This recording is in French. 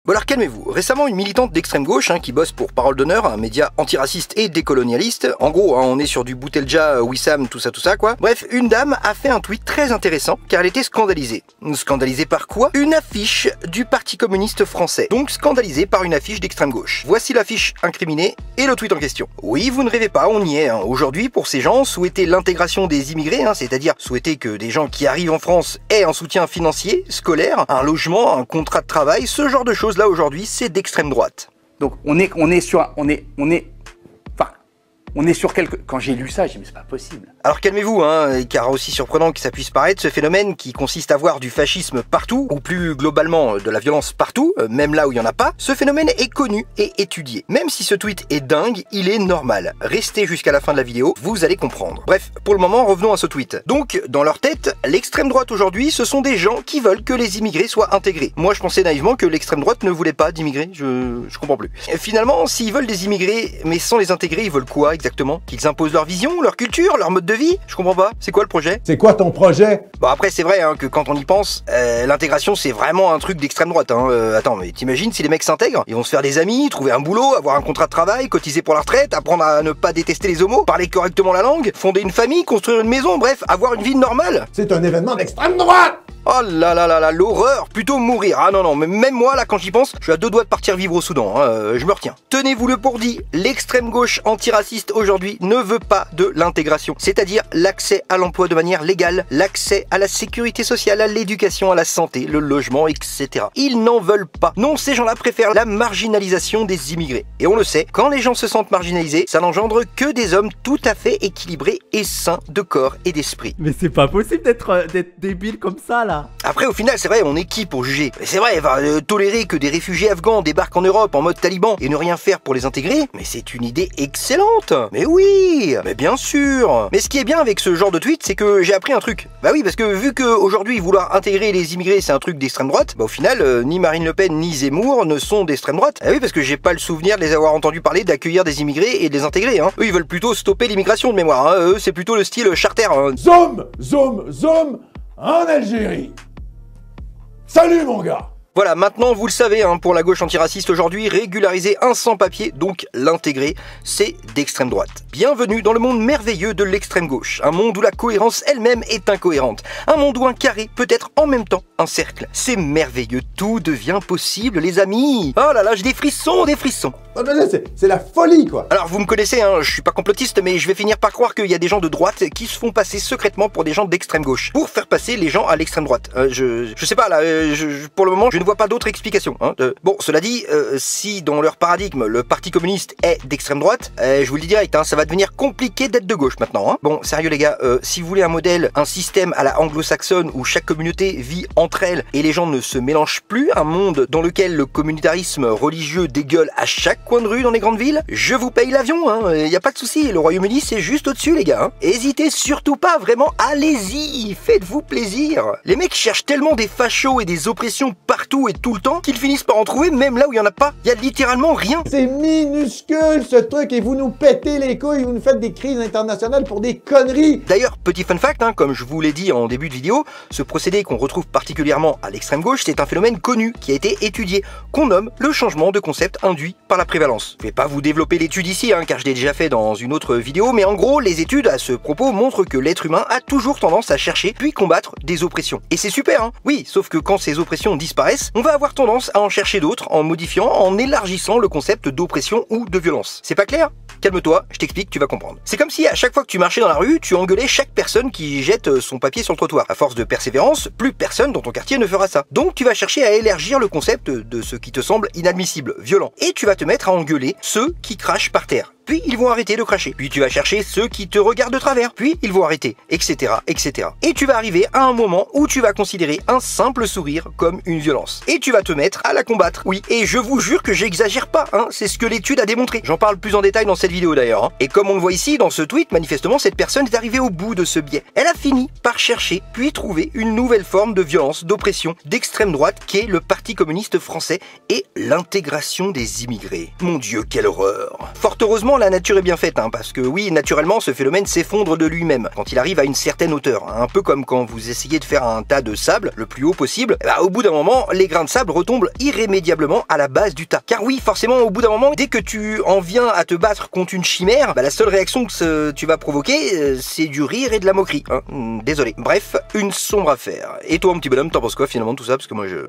Bon alors calmez-vous, récemment une militante d'extrême gauche qui bosse pour Parole d'Honneur, un média antiraciste et décolonialiste, en gros on est sur du Boutelja, Wissam, tout ça quoi. Bref, une dame a fait un tweet très intéressant car elle était scandalisée. Scandalisée par quoi? Une affiche du Parti communiste français, donc scandalisée par une affiche d'extrême gauche. Voici l'affiche incriminée et le tweet en question. Oui, vous ne rêvez pas, on y est. Aujourd'hui, pour ces gens, souhaiter l'intégration des immigrés, c'est-à-dire souhaiter que des gens qui arrivent en France aient un soutien financier, scolaire, un logement, un contrat de travail, ce genre de choses là aujourd'hui, c'est d'extrême droite. Donc on est sur quelque... Quand j'ai lu ça, j'ai dit mais c'est pas possible. Alors calmez-vous, car aussi surprenant que ça puisse paraître, ce phénomène qui consiste à voir du fascisme partout, ou plus globalement de la violence partout, même là où il n'y en a pas, ce phénomène est connu et étudié. Même si ce tweet est dingue, il est normal. Restez jusqu'à la fin de la vidéo, vous allez comprendre. Bref, pour le moment, revenons à ce tweet. Donc, dans leur tête, l'extrême droite aujourd'hui, ce sont des gens qui veulent que les immigrés soient intégrés. Moi, je pensais naïvement que l'extrême droite ne voulait pas d'immigrés, je comprends plus. Et finalement, s'ils veulent des immigrés, mais sans les intégrer, ils veulent quoi exactement? Qu'ils imposent leur vision, leur culture, leur mode de vie? Je comprends pas. C'est quoi le projet? C'est quoi ton projet? Bon après c'est vrai que quand on y pense, l'intégration c'est vraiment un truc d'extrême droite. Attends, mais t'imagines si les mecs s'intègrent? Ils vont se faire des amis, trouver un boulot, avoir un contrat de travail, cotiser pour la retraite, apprendre à ne pas détester les homos, parler correctement la langue, fonder une famille, construire une maison, bref, avoir une vie normale. C'est un événement d'extrême droite! Oh là là là là, l'horreur, plutôt mourir. Ah non, mais même moi là quand j'y pense, je suis à deux doigts de partir vivre au Soudan, je me retiens. Tenez-vous-le pour dit, l'extrême gauche antiraciste aujourd'hui ne veut pas de l'intégration, c'est-à-dire l'accès à l'emploi de manière légale, l'accès à la sécurité sociale, à l'éducation, à la santé, le logement, etc. Ils n'en veulent pas. Non, ces gens-là préfèrent la marginalisation des immigrés. Et on le sait, quand les gens se sentent marginalisés, ça n'engendre que des hommes tout à fait équilibrés et sains de corps et d'esprit. Mais c'est pas possible d'être débile comme ça là. Après au final c'est vrai, on est qui pour juger? C'est vrai, tolérer que des réfugiés afghans débarquent en Europe en mode taliban et ne rien faire pour les intégrer, mais c'est une idée excellente. Mais oui, mais bien sûr. Mais ce qui est bien avec ce genre de tweet, c'est que j'ai appris un truc. Bah oui, parce que vu qu'aujourd'hui vouloir intégrer les immigrés c'est un truc d'extrême droite, bah au final ni Marine Le Pen ni Zemmour ne sont d'extrême droite. Ah oui, parce que j'ai pas le souvenir de les avoir entendus parler d'accueillir des immigrés et de les intégrer. Eux ils veulent plutôt stopper l'immigration de mémoire. Eux c'est plutôt le style charter. Zoom en Algérie. Salut mon gars. Voilà, maintenant vous le savez, pour la gauche antiraciste aujourd'hui, régulariser un sans-papier, donc l'intégrer, c'est d'extrême droite. Bienvenue dans le monde merveilleux de l'extrême gauche, un monde où la cohérence elle-même est incohérente, un monde où un carré peut être en même temps un cercle. C'est merveilleux, tout devient possible les amis. Oh là là, j'ai des frissons. C'est la folie quoi. Alors vous me connaissez, je suis pas complotiste, mais je vais finir par croire qu'il y a des gens de droite qui se font passer secrètement pour des gens d'extrême gauche, pour faire passer les gens à l'extrême droite. Je sais pas là, pour le moment je ne vois pas d'autre explication. Bon, cela dit, si dans leur paradigme le Parti communiste est d'extrême droite, je vous le dis direct, ça va devenir compliqué d'être de gauche maintenant. Bon, sérieux les gars, si vous voulez un modèle, un système à la anglo-saxonne où chaque communauté vit entre elles et les gens ne se mélangent plus, un monde dans lequel le communautarisme religieux dégueule à chaque coin de rue dans les grandes villes, je vous paye l'avion, y a pas de souci, le Royaume-Uni c'est juste au-dessus les gars. Hésitez surtout pas, vraiment, allez-y, faites-vous plaisir. Les mecs cherchent tellement des fachos et des oppressions partout et tout le temps qu'ils finissent par en trouver même là où il y en a pas. Il y a littéralement rien. C'est minuscule ce truc et vous nous pétez les couilles, vous nous faites des crises internationales pour des conneries. D'ailleurs, petit fun fact, comme je vous l'ai dit en début de vidéo, ce procédé qu'on retrouve particulièrement à l'extrême gauche, c'est un phénomène connu qui a été étudié, qu'on nomme le changement de concept induit par la prévalence. Je vais pas vous développer l'étude ici, car je l'ai déjà fait dans une autre vidéo, mais en gros, les études à ce propos montrent que l'être humain a toujours tendance à chercher puis combattre des oppressions. Et c'est super, oui, sauf que quand ces oppressions disparaissent, on va avoir tendance à en chercher d'autres en modifiant, en élargissant le concept d'oppression ou de violence. C'est pas clair? Calme-toi, je t'explique, tu vas comprendre. C'est comme si à chaque fois que tu marchais dans la rue, tu engueulais chaque personne qui jette son papier sur le trottoir. À force de persévérance, plus personne dans ton quartier ne fera ça. Donc tu vas chercher à élargir le concept de ce qui te semble inadmissible, violent. Et tu vas te mettre à engueuler ceux qui crachent par terre. Puis ils vont arrêter de cracher. Puis tu vas chercher ceux qui te regardent de travers. Puis ils vont arrêter, etc., etc. Et tu vas arriver à un moment où tu vas considérer un simple sourire comme une violence. Et tu vas te mettre à la combattre. Oui, et je vous jure que j'exagère pas, c'est ce que l'étude a démontré. J'en parle plus en détail dans cette vidéo d'ailleurs. Et comme on le voit ici dans ce tweet, manifestement cette personne est arrivée au bout de ce biais. Elle a fini par chercher, puis trouver une nouvelle forme de violence, d'oppression, d'extrême droite qu'est le Parti communiste français et l'intégration des immigrés. Mon Dieu, quelle horreur. Fort heureusement, Pourtant, la nature est bien faite, hein, parce que oui, naturellement, ce phénomène s'effondre de lui-même quand il arrive à une certaine hauteur. Un peu comme quand vous essayez de faire un tas de sable le plus haut possible, au bout d'un moment, les grains de sable retombent irrémédiablement à la base du tas. Car oui, forcément, au bout d'un moment, dès que tu en viens à te battre contre une chimère, la seule réaction que tu vas provoquer, c'est du rire et de la moquerie. Hein. Désolé. Bref, une sombre affaire. Et toi, mon petit bonhomme, t'en penses quoi finalement de tout ça? Parce que moi, je...